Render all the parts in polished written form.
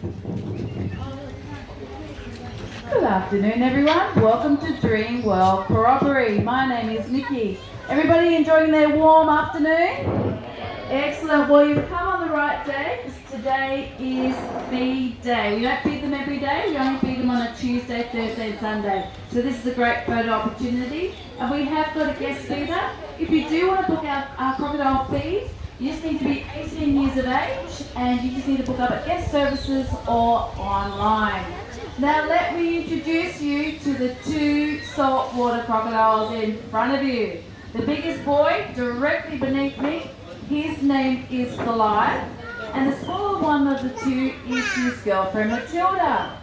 Good afternoon, everyone. Welcome to Dreamworld Corroboree. My name is Nikki. Everybody enjoying their warm afternoon? Excellent. Well, you've come on the right day because today is feed day. We don't feed them every day. We only feed them on a Tuesday, Thursday, and Sunday. So this is a great photo opportunity. And we have got a guest feeder. If you do want to book our crocodile feed, you just need to be 18 years of age and you just need to book up at guest services or online. Now let me introduce you to the two saltwater crocodiles in front of you. The biggest boy directly beneath me, his name is Goliath, and the smaller one of the two is his girlfriend Matilda.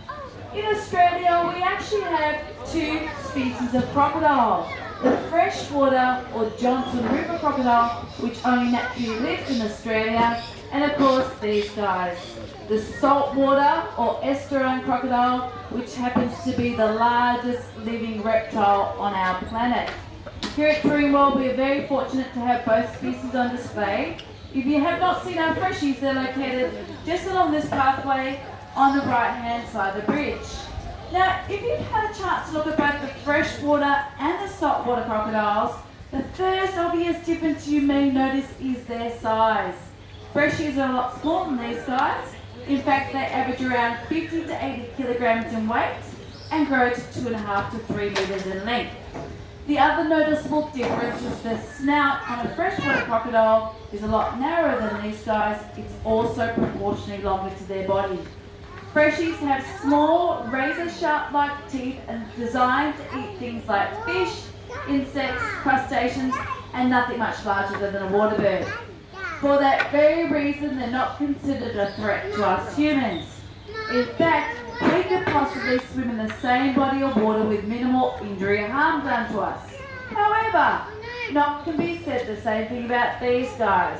In Australia, we actually have two species of crocodile. The freshwater or Johnson River crocodile, which only naturally lives in Australia, and of course these guys. The saltwater or estuarine crocodile, which happens to be the largest living reptile on our planet. Here at Dreamworld, we are very fortunate to have both species on display. If you have not seen our freshies, they're located just along this pathway on the right-hand side of the bridge. Now, if you've had a chance to look at both the freshwater and the saltwater crocodiles, the first obvious difference you may notice is their size. Freshies are a lot smaller than these guys. In fact, they average around 50 to 80 kilograms in weight and grow to 2.5 to 3 meters in length. The other noticeable difference is the snout on a freshwater crocodile is a lot narrower than these guys. It's also proportionally longer to their body. Freshies have small, razor-sharp-like teeth and designed to eat things like fish, insects, crustaceans, and nothing much larger than a water bird. For that very reason, they're not considered a threat to us humans. In fact, we could possibly swim in the same body of water with minimal injury or harm done to us. However, not can be said the same thing about these guys.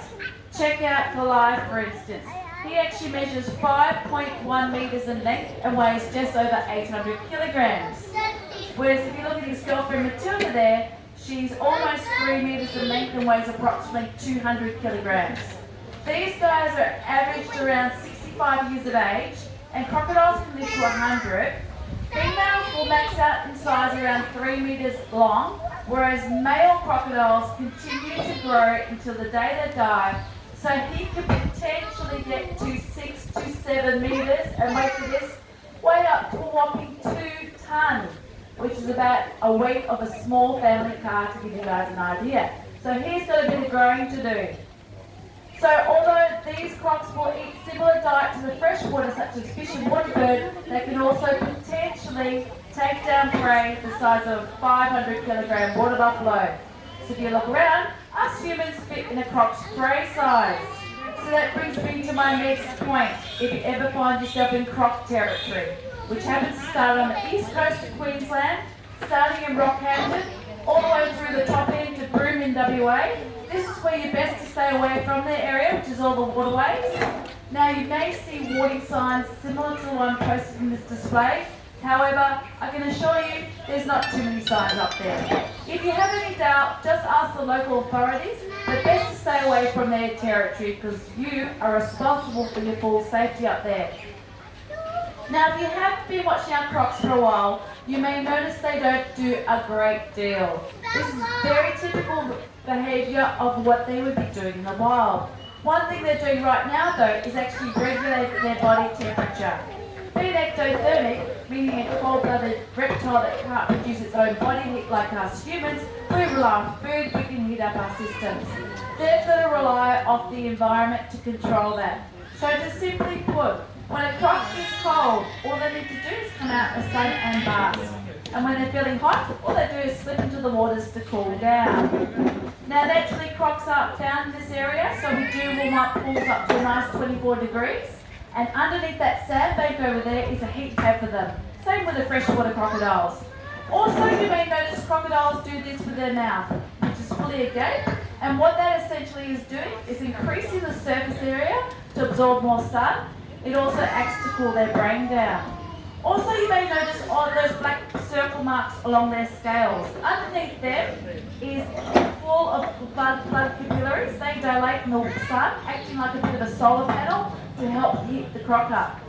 Check out Goliath, for instance. He actually measures 5.1 meters in length and weighs just over 800 kilograms. Whereas if you look at his girlfriend Matilda there, she's almost 3 meters in length and weighs approximately 200 kilograms. These guys are averaged around 65 years of age, and crocodiles can live to 100. Females will max out in size around 3 meters long, whereas male crocodiles continue to grow until the day they die. So he could potentially get to 6 to 7 meters, and wait for this, weigh up to a whopping 2 tons. Which is about a weight of a small family car, to give you guys an idea. So he's got a bit of growing to do. So although these crocs will eat similar diet to the freshwater, such as fish and water bird, they can also potentially take down prey the size of 500 kilogram water buffalo. So if you look around, us humans fit in a croc's prey size. So that brings me to my next point. If you ever find yourself in croc territory, which happens to start on the east coast of Queensland, starting in Rockhampton, all the way through the top end to Broome in WA. This is where you're best to stay away from the area, which is all the waterways. Now you may see warning signs similar to the one posted in this display. However, I can assure you there's not too many signs up there. If you have any doubt, just ask the local authorities, but best to stay away from their territory because you are responsible for your full safety up there. Now, if you have been watching our crocs for a while, you may notice they don't do a great deal. This is very typical behaviour of what they would be doing in the wild. One thing they're doing right now, though, is actually regulating their body temperature. Being ectothermic, meaning a cold-blooded reptile that can't produce its own body heat like us humans, we rely on food, we can heat up our systems. They've got to rely off the environment to control that. So to simply put, when a croc is cold, all they need to do is come out in the sun and bask. And when they're feeling hot, all they do is slip into the waters to cool down. Now naturally crocs aren't found in this area, so we do warm up pools up to a nice 24 degrees. And underneath that sandbank over there is a heat pad for them. Same with the freshwater crocodiles. Also, you may notice crocodiles do this with their mouth, which is fully agape. And what that essentially is doing is increasing the surface area to absorb more sun. It also acts to cool their brain down. Also, you may notice all those black circle marks along their scales. Underneath them is full of blood capillaries. They dilate in the sun, acting like a bit of a solar panel to help heat the croc up.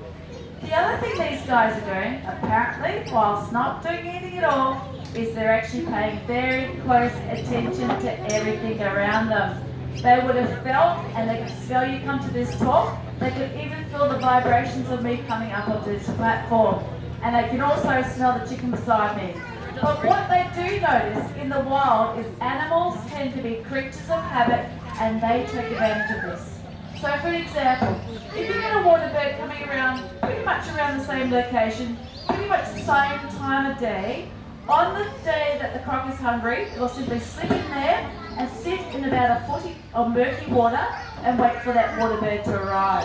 The other thing these guys are doing, apparently, whilst not doing anything at all, is they're actually paying very close attention to everything around them. They would have felt, and they could smell you come to this talk, they could even feel the vibrations of me coming up onto this platform. And they can also smell the chicken beside me. But what they do notice in the wild is animals tend to be creatures of habit, and they take advantage of this. So for example, if you get a water bird coming around, pretty much around the same location, pretty much the same time of day, on the day that the croc is hungry, it will simply slip in there and sit in about a foot of murky water and wait for that water bird to arrive.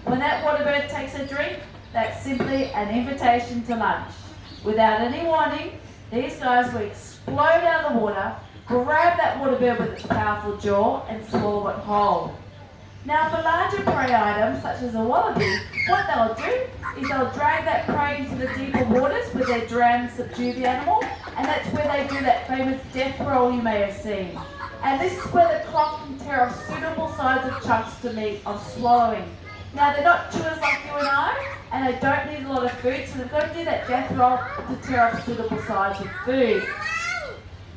When that water bird takes a drink, that's simply an invitation to lunch. Without any warning, these guys will explode out of the water, grab that water bird with its powerful jaw and swallow it whole. Now for larger prey items, such as a wallaby, what they'll do is they'll drag that prey into the deeper waters where they drown and subdue the animal, and that's where they do that famous death roll you may have seen. And this is where the croc can tear off suitable size of chunks to meat of swallowing. Now they're not chewers like you and I, and they don't need a lot of food, so they've got to do that death roll to tear off suitable size of food.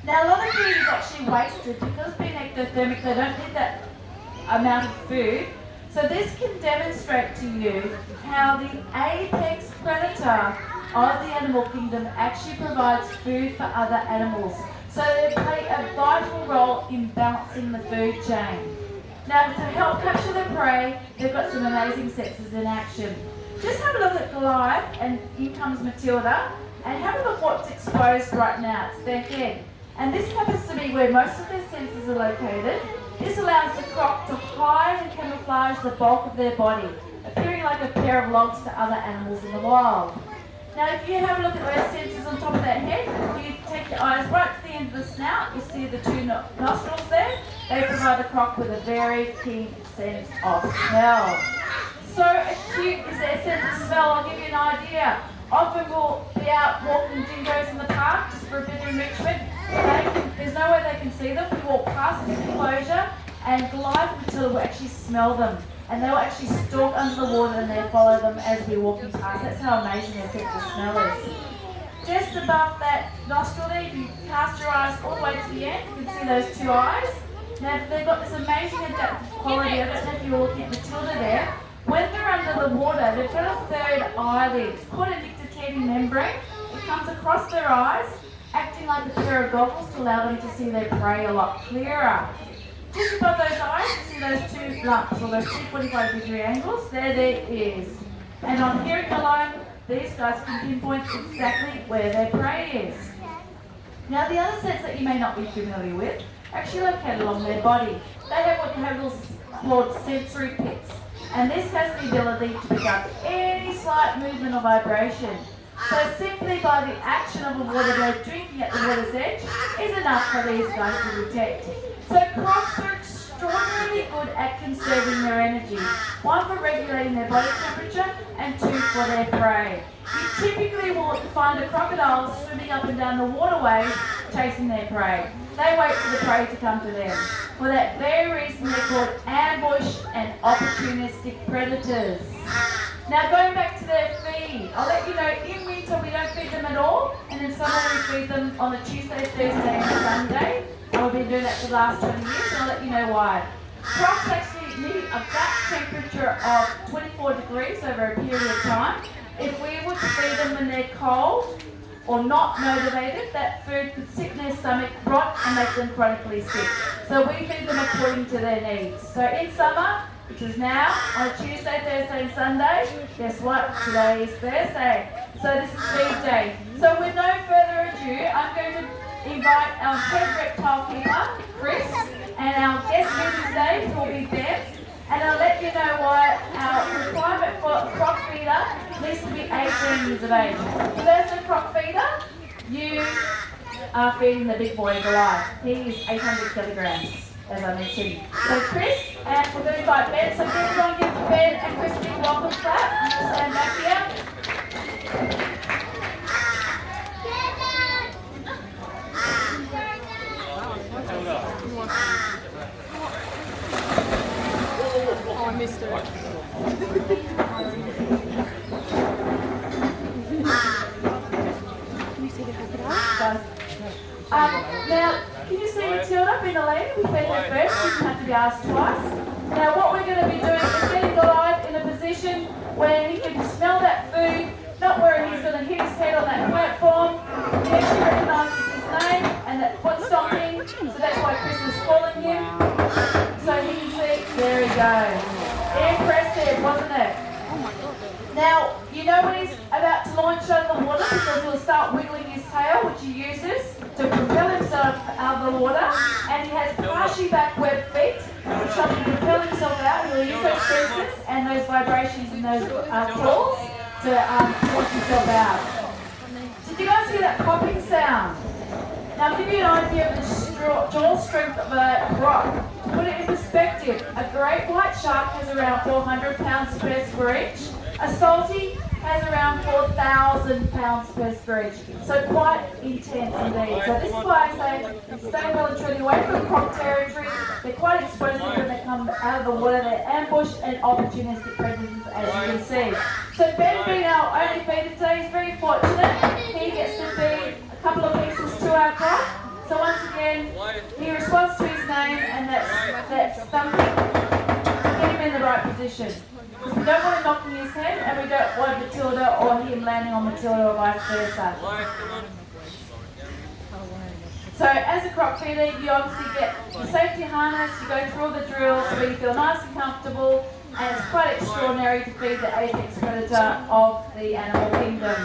Now a lot of food is actually wasted because being ectothermic, they don't need that amount of food. So this can demonstrate to you how the apex predator of the animal kingdom actually provides food for other animals. So they play a vital role in balancing the food chain. Now to help capture the prey, they've got some amazing sensors in action. Just have a look at Goliath, and in comes Matilda, and have a look what's exposed right now. It's their head. And this happens to be where most of their sensors are located. This allows the croc to hide and camouflage the bulk of their body, appearing like a pair of logs to other animals in the wild. Now if you have a look at those sensors on top of that head, if you take your eyes right to the end of the snout, you see the two nostrils there. They provide the croc with a very keen sense of smell. So acute is their sense of smell. I'll give you an idea. Often we'll be out walking dingoes in the park just for a bit of enrichment. There's no way they can see them. We walk past this enclosure and Goliath and Matilda will actually smell them. And they'll actually stalk under the water and they follow them as we're walking past. That's how amazing their sense of smell is. Just above that nostril there, if you cast your eyes all the way to the end, you can see those two eyes. Now they've got this amazing adaptive quality. I don't know if you were looking at Matilda there. When they're under the water, they've got a third eyelid. It's called a nictitating membrane. It comes across their eyes, acting like a pair of goggles to allow them to see their prey a lot clearer. Just above those eyes, you see those two lumps, or those two 45-degree angles. They're their ears. And on hearing alone, these guys can pinpoint exactly where their prey is. Now the other sense that you may not be familiar with, actually located along their body. They have what Hagel's called sensory pits. And this has the ability to pick up any slight movement or vibration. So simply by the action of a water bird drinking at the water's edge is enough for these guys to detect. So crocs are extraordinarily good at conserving their energy. One, for regulating their body temperature, and two, for their prey. You typically will find a crocodile swimming up and down the waterways chasing their prey. They wait for the prey to come to them. For that very reason, they're called ambush and opportunistic predators. Now going back to their feed, I'll let you know in winter we don't feed them at all, and in summer we feed them on a Tuesday, Thursday and Sunday. And we've been doing that for the last 20 years, and I'll let you know why. Crocs actually need a back temperature of 24 degrees over a period of time. If we were to feed them when they're cold or not motivated, that food could sit in their stomach, rot and make them chronically sick. So we feed them according to their needs. So in summer, which is now, on a Tuesday, Thursday and Sunday, guess what? Today is Thursday. So this is feed day. So with no further ado, I'm going to invite our head reptile keeper, Chris, and our guest here today will be Bev. And I'll let you know why our requirement for a croc feeder needs to be 18 years of age. So as a croc feeder, you are feeding the big boy Goliath. He is 800 kilograms, as I mentioned. So Chris, and we're going to invite Ben. So everyone give Ben and Chris a big welcome clap. Stand back here. Oh, I missed it. yards to us. Now what we're going to be doing is getting Goliath in a position where he can smell that food, not where he's going to hit his head on that platform. He actually recognises his name and that foot stomping, so that's why Chris is calling him. So he can see, there he goes. Impressive, wasn't it? Now, you know when he's about to launch out of the water because he'll start wiggling his tail, which he uses to propel himself out of the water, and he has partially back web feet, which help him propel himself out. He'll use those sensors and those vibrations and those claws to launch himself out. Did you guys hear that popping sound? Now, I'll give you an idea of the jaw strength of a croc. To put it in perspective, a great white shark has around 400 pounds per square inch. A salty has around 4,000 pounds per square inch. So quite intense indeed. So this is why I say stay well and truly away from croc territory. They're quite explosive when they come out of the water. They're ambushed and opportunistic predators, as you can see. So Ben being our only feeder today is very fortunate. He gets to feed a couple of pieces to our croc. So once again, he responds to his name, and that's thumping. Get him in the right position. Because we don't want him knocking his head, and we don't want Matilda or him landing on Matilda or vice versa. So as a croc feeder, you obviously get your safety harness, you go through all the drills so you feel nice and comfortable, and it's quite extraordinary to feed the apex predator of the animal kingdom.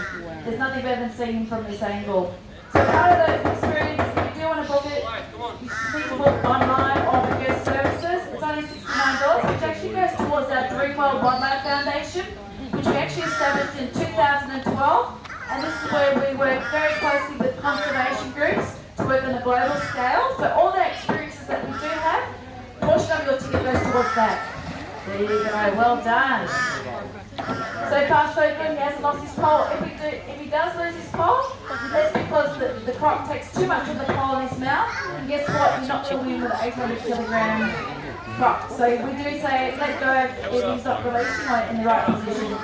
There's nothing better than seeing him from this angle. So part of those experiences, if you do want to book it, you need to book online or with guest services. It's only $69, which actually goes towards our Dreamworld Wildlife Foundation, which we actually established in 2012. And this is where we work very closely with conservation groups to work on a global scale. So all the experiences that we do have, a portion of your ticket goes towards that. There you go, well done. So far so good, he hasn't lost his pole. If he does lose his pole, that's because the croc takes too much of the pole in his mouth. And guess what, you're not going to win with an 800 kilogram croc. So we do say let go if he's not releasing or in the right position.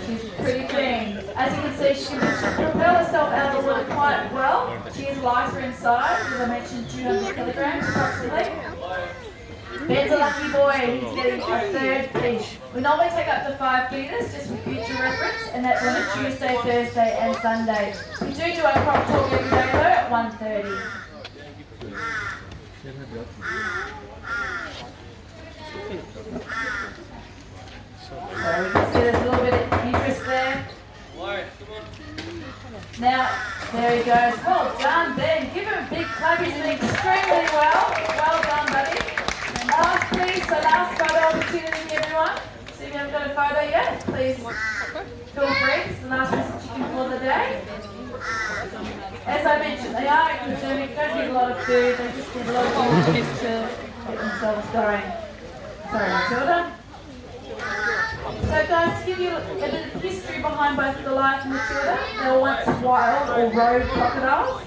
She's pretty clean. As you can see, she can propel herself out of the water quite well. She is lighter in size, as I mentioned, 200 kilograms approximately. Ben's a lucky boy, he's getting a third piece. We normally take up to 5 feeders just for future reference, and that's on a Tuesday, Thursday and Sunday. We do our croc talk every day though at 1:30. So we can see there's a little bit of interest there. Now, there he goes. Well done, Ben. Give him a big clap. He's doing extremely well. Well done, buddy. Last please, so last photo opportunity everyone. See if you haven't got a photo yet, please feel free. It's the last message you can for the day. As I mentioned, they are consuming, don't need a lot of food, they just need a lot of food to get themselves going. Sorry, Matilda. So guys, to give you a bit of history behind both Goliath and Matilda, they were once wild or road crocodiles.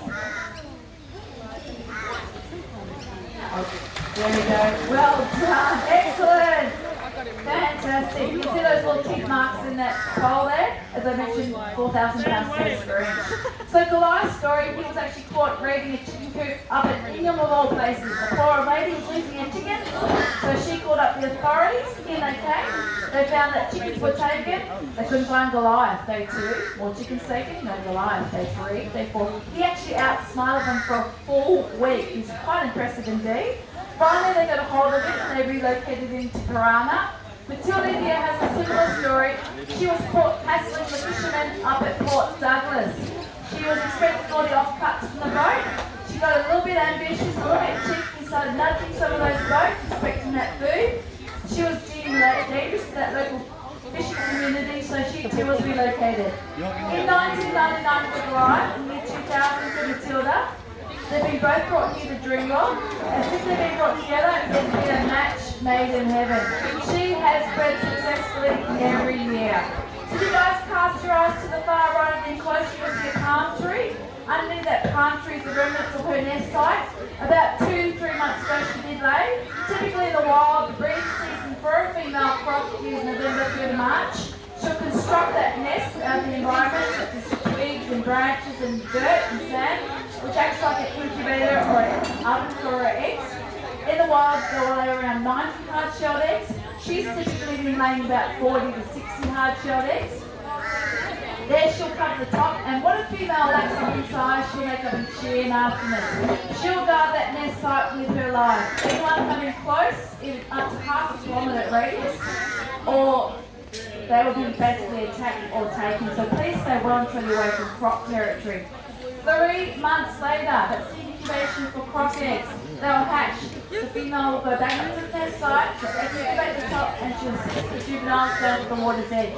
There we go. Well done. Excellent. Fantastic. You see those little tick marks in that pole there? As I mentioned, 4,000 pounds per square inch. So Goliath's story, he was actually caught raiding a chicken coop up at Ingham of all places. A poor lady was losing her chickens, so she called up the authorities. In they came. They found that chickens were taken. They couldn't find Goliath. Day 2, more chickens taken. No Goliath. Day 3, day 4. He actually outsmarted them for a full week. He's quite impressive indeed. Finally, they got a hold of it and they relocated him to Karana. Matilda here has a similar story. She was caught hassling the fishermen up at Port Douglas. She was expecting all the offcuts from the boat. She got a little bit ambitious, a little bit cheeky, started nudging some of those boats, expecting that food. She was deemed dangerous to that local fishing community, so she too was relocated. In 1999 for Goliath, in year 2000 for Matilda, they've been both brought here to Dreamworld, and since they've been brought together, it's been a match made in heaven. She has bred successfully every year. So you guys cast your eyes to the far right and then close, you will see a palm tree. Underneath that palm tree is the remnants of her nest site. About 2-3 months ago she did lay. Typically in the wild, the breeding season for a female croc is November through to March. She'll construct that nest out of the environment, such as twigs and branches and dirt and sand, which acts like an incubator or an oven for her eggs. In the wild, they'll lay around 90 hard-shelled eggs. She's typically been laying about 40 to 60 hard-shelled eggs. There she'll cover the top, and what a female lacks up inside, she'll make up a chin afterwards. She'll guard that nest site with her life. Anyone coming close in up to half a kilometre radius, or they will be basically attacked or taken. So please stay well and truly away from croc territory. 3 months later, that's the incubation for croc eggs. They'll hatch. The female will go back into the nest site, she'll incubate the top, and she'll assist the juveniles down to the water's edge.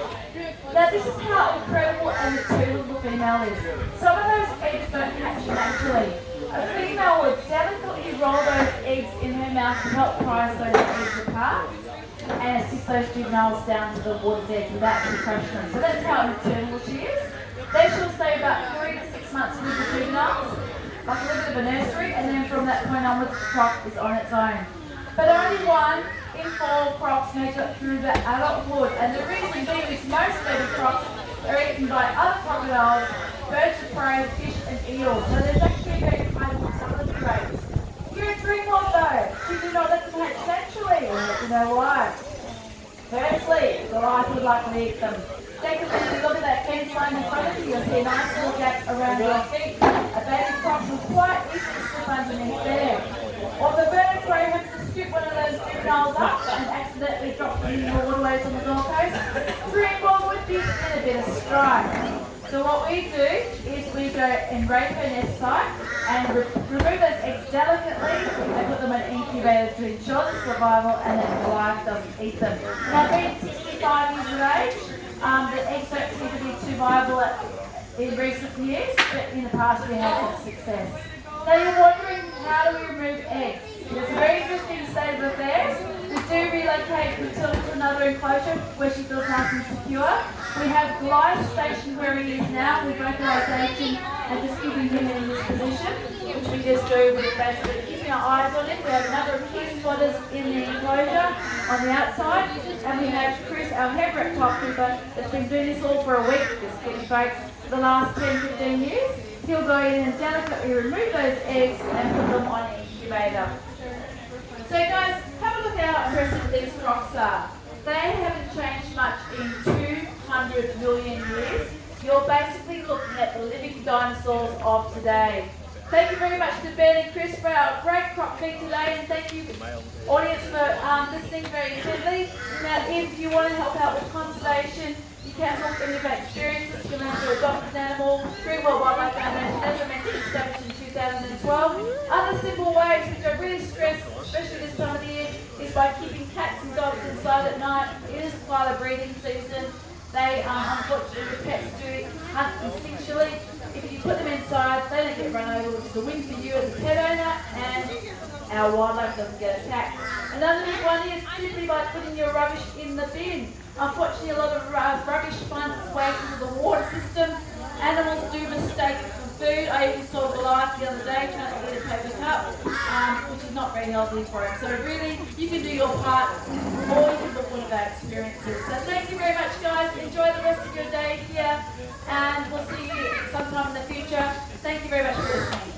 Now this is how incredible and mature the female is. Some of those eggs don't hatch naturally. A female will delicately roll those eggs in her mouth to help prise those eggs apart and assist those juveniles down to the water's edge without actually crushing them. So that's how maternal she is. Then she'll stay about 3 to 6 months with the juveniles, like a little bit of a nursery, and then from that point onwards the croc is on its own. But only 1 in 4 crocs make it through the adulthood, and the reason being is most baby crocs are eaten by other crocodiles, birds of prey, fish and eels. So there's actually a very high mortality rate. Here at Dreamworld though, did you know that's hatch naturally? And you know why? Firstly, the life would likely eat them. Secondly, if you look at that fence line in front of you, you'll see a nice little gap around your feet. A baby croc will quite easily slip underneath there. Or the bird of prey happens to scoop one of those juveniles up and accidentally drop them in the waterways on the Gold Coast. Dreamworld would be in a bit of strife. So what we do is we go and rape her nest site and remove those eggs delicately and put them in an incubator to ensure the survival and that the life doesn't eat them. Now being 65 years of age, the eggs don't seem to be too viable in recent years, but in the past we have had success. Now you're wondering, how do we remove eggs? It's a very interesting state of affairs. We do relocate Matilda to another enclosure where she feels nice and secure. We have Goliath stationed where he is now with vocalization and just keeping him in this position, which we just do with basically keeping our eyes on him. We have a number of key spotters in the enclosure on the outside, and we have Chris, our head reptile keeper, that's been doing this all for a week, just getting folks, for the last 10-15 years. He'll go in and delicately remove those eggs and put them on an incubator. So guys, have a look at how impressive these crocs are. They haven't changed much in 200 million years. You're basically looking at the living dinosaurs of today. Thank you very much to Ben and Chris for our great crop feed today, and thank you audience for listening very intently. Now if you want to help out with conservation, you can look at your experiences, you can learn to adopt an animal. Dreamworld Wildlife Foundation, as I mentioned, established in 2012. Other simple ways which I really stress, especially this time of the year, is by keeping cats and dogs inside at night. It is quite a breeding season. They, unfortunately, the pets do hunt instinctually. If you put them inside, they don't get run over, which is a win for you as a pet owner, and our wildlife doesn't get attacked. Another big one is simply by putting your rubbish in the bin. Unfortunately, a lot of rubbish finds its way into the water system. Animals do mistake it for food. I even saw Goliath the other day trying to eat a paper cup, which is not very healthy for him. So really, you can do your part, or you can look at our experiences. So thank you very much, guys. Enjoy the rest of your day here, and we'll see you sometime in the future. Thank you very much for listening.